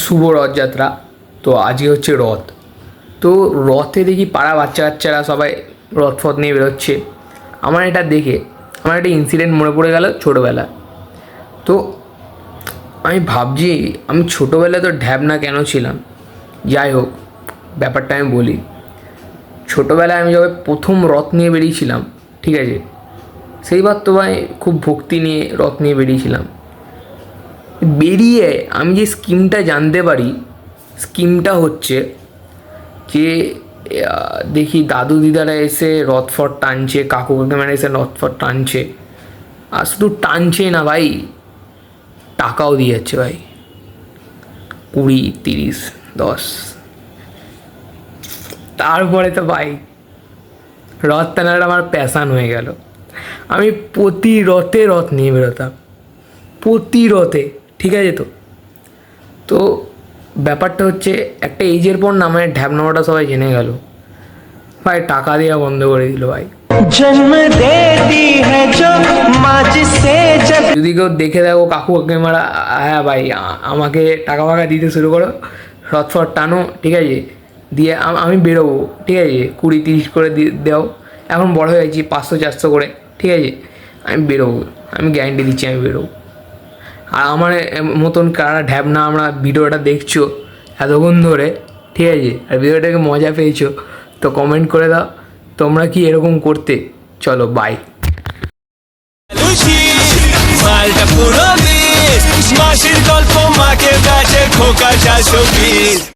শুভ রথযাত্রা। তো আজকে হচ্ছে রথ। তো রথে দেখি পাড়া বাচ্চা কাচ্চারা সবাই রথ ফথ নিয়ে বেরোচ্ছে। আমার এটা দেখে আমার একটা ইনসিডেন্ট মনে পড়ে গেল ছোটোবেলা। তো আমি ভাবছি আমি ছোটোবেলায় তো ঢ্যাবনা কেন ছিলাম। যাই হোক, ব্যাপারটা আমি বলি। ছোটোবেলায় আমি যবে প্রথম রথ নিয়ে বেরিয়েছিলাম, ঠিক আছে, সেইবার তো ভাই খুব ভক্তি নিয়ে রথ নিয়ে বেরিয়েছিলাম। বেরিয়ে আমি যে স্কিমটা জানতে পারি, স্কিমটা হচ্ছে যে দেখি দাদু দিদারা এসে রথ ফট টানছে, কাকু কাকিমারা এসে রথ ফট টানছে, আর শুধু টানছে না ভাই, টাকাও দিয়ে যাচ্ছে ভাই, 20, 30, 10। তারপরে তো ভাই রথ টানাটা আমার প্যাশান হয়ে গেল। আমি প্রতি রথে রথ নিয়ে বেরোতাম, প্রতি রথে, ঠিক আছে। তো তো ব্যাপারটা হচ্ছে একটা এইজের পর না আমার ঢ্যাব নামাটা সবাই জেনে গেল, ভাই টাকা দেওয়া বন্ধ করে দিল ভাই। जन्म देती है जो माँ जिसे जग যদি কেউ দেখে দেখো কাকু কাকিমারা, হ্যাঁ ভাই আমাকে টাকা ফাকা দিতে শুরু করো, রথ ফট টানো, ঠিক আছে, দিয়ে আমি বেরোবো, ঠিক আছে, 20, 30 করে দাও। এখন বড় হয়ে গেছি, 500, 400 করে, ঠিক আছে, আমি বেরোবো, আমি গ্যারান্টি দিচ্ছি আমি বেরোবো। আর আমার মতন কারা ঢ্যাবনা আমরা ভিডিওটা দেখছো এতক্ষণ ধরে, ঠিক আছে, আর ভিডিওটাকে মজা পেয়েছো, তো কমেন্ট করে দাও তোমরা কি এরকম করতে। চলো বাই। মালটা পুরো বিষ, মাসির গল্প মাকে কাছে খোকা 420।